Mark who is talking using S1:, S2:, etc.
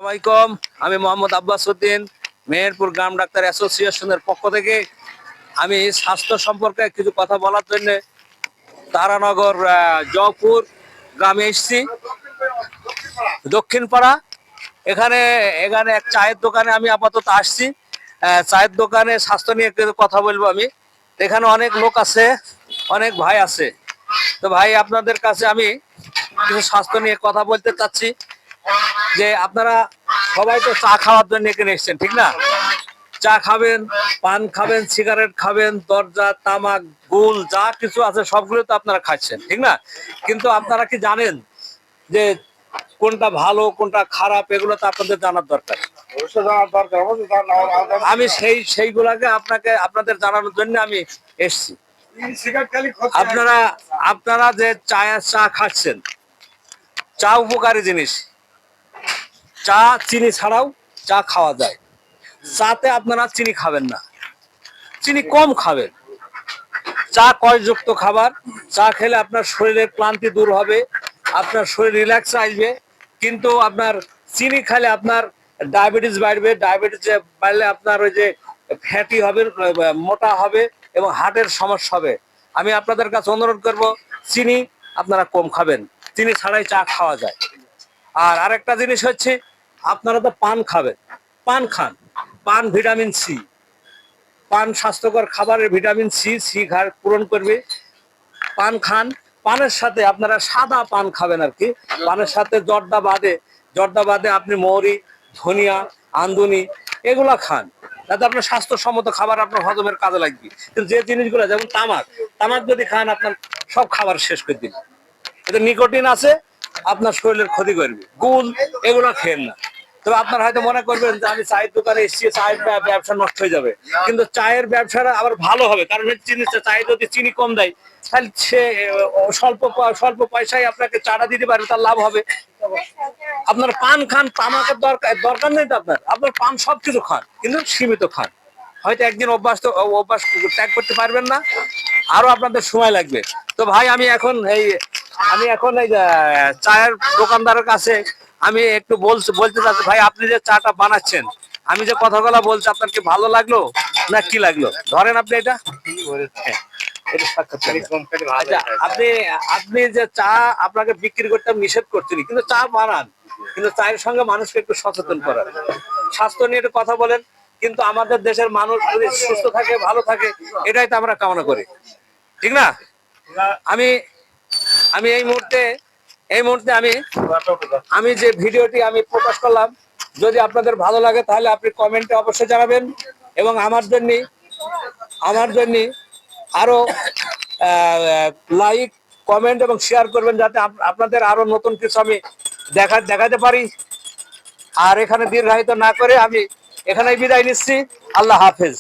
S1: আসসালামাইকুম, আমি মোহাম্মদ আব্বাস উদ্দিন, মেহেরপুর গ্রাম ডাক্তার অ্যাসোসিয়েশনের পক্ষ থেকে আমি স্বাস্থ্য সম্পর্কে কিছু কথা বলার জন্য তারানগর জয়পুর গ্রামে এসেছি। দক্ষিণপাড়া এখানে এখানে এক চায়ের দোকানে আমি আপাতত আসছি। চায়ের দোকানে স্বাস্থ্য নিয়ে একটু কথা বলবো আমি। এখানে অনেক লোক আছে, অনেক ভাই আছে। তো ভাই, আপনাদের কাছে আমি কিছু স্বাস্থ্য নিয়ে কথা বলতে চাচ্ছি। যে আপনারা সবাই তো চা খাওয়ার জন্য এখানে এসেছেন, ঠিক না? চা খাবেন, পান খাবেন, সিগারেট খাবেন, দরজা, তামাক, গুল যা কিছু আছে সবগুলো তো আপনারা খাচ্ছেন, ঠিক না? কিন্তু আপনারা কি জানেন যে কোনটা ভালো কোনটা খারাপ? এগুলো তো আপনাদের জানার দরকার। আমি সেইগুলাকে আপনাদের জানানোর জন্য আমি এসছি। আপনারা আপনারা যে চা খাচ্ছেন, চা উপকারী জিনিস। চা চিনি ছাড়াও চা খাওয়া যায়। চাতে আপনারা চিনি খাবেন না, চিনি কম খাবেন। চা কয়যুক্ত খাবার। চা খেলে আপনার শরীরের ক্লান্তি দূর হবে, আপনার শরীর রিল্যাক্স আসবে। কিন্তু আপনার চিনি খেলে আপনার ডায়াবেটিস বাড়বে। ডায়াবেটিস বাড়লে আপনার ওই যে ফ্যাটি হবে, মোটা হবে এবং হার্টের সমস্যা হবে। আমি আপনাদের কাছে অনুরোধ করব, চিনি আপনারা কম খাবেন। চিনি ছাড়াই চা খাওয়া যায়। আর আরেকটা জিনিস হচ্ছে, আপনারা তো পান খাবেন, পান খান। পান ভিটামিন সি, পান স্বাস্থ্যকর খাবারের ভিটামিন সি পূরণ করবে। পান খান। পানের সাথে আপনারা সাদা পান খাবেন আর কি। পানের সাথে জর্দা বাদে আপনি মৌরি, ধনিয়া, আন্দুনি এগুলা খান, যাতে আপনার স্বাস্থ্যসম্মত খাবার আপনার হজমের কাজে লাগবে। কিন্তু যে জিনিসগুলো যেমন তামাক যদি খান, আপনার সব খাবার শেষ করে দিন। এতে নিকোটিন আছে, আপনার শরীরের ক্ষতি করবে। গুল এগুলো খেন না। তবে আপনারা হয়তো মনে করবেন যে আমি চায়ের দোকানে এসেছি, চায়ের ব্যবসা নষ্ট হয়ে যাবে। কিন্তু চায়ের ব্যবসাটা আবার ভালো হবে, কারণ চায়ে যদি চিনি কম দেয়, তাহলে সে স্বল্প পয়সায় আপনাকে চাটা দিতে পারবে, তার লাভ হবে। আপনার পান খান, তামাকের দরকার নেই তো। আপনার পান সবকিছু খান, কিন্তু সীমিত খান। হয়তো একদিন অভ্যাস ত্যাগ করতে পারবেন না, আরো আপনাদের সময় লাগবে। তো ভাই, আমি এখন এই চায়ের দোকানদারের কাছে আমি একটু বলতে চাচ্ছি, ভাই আপনি যে চাটা বানাচ্ছেন, আমি যে কথাগুলো বলছি, আপনার কি ভালো লাগলো না কি লাগলো? ধরেন আপনি এটা আচ্ছা, আপনি যে চা আপনাকে বিক্রি করতে নিষেধ করছেন, কিন্তু চা বানান, কিন্তু চায়ের সঙ্গে মানুষকে একটু সচেতন করার, স্বাস্থ্য নিয়ে একটু কথা বলেন। কিন্তু আমাদের দেশের মানুষ যদি সুস্থ থাকে, ভালো থাকে, এটাই তো আমরা কামনা করি, ঠিক না? আমি আমি এই মুহূর্তে আমি যে ভিডিওটি আমি প্রকাশ করলাম, যদি আপনাদের ভালো লাগে তাহলে আপনি কমেন্টে অবশ্যই জানাবেন, এবং আমার জন্য আরো লাইক, কমেন্ট এবং শেয়ার করবেন, যাতে আপনাদের আরো নতুন কিছু আমি দেখাতে পারি। আর এখানে দীর্ঘায়িত না করে আমি এখানেই বিদায় নিচ্ছি। আল্লাহ হাফেজ।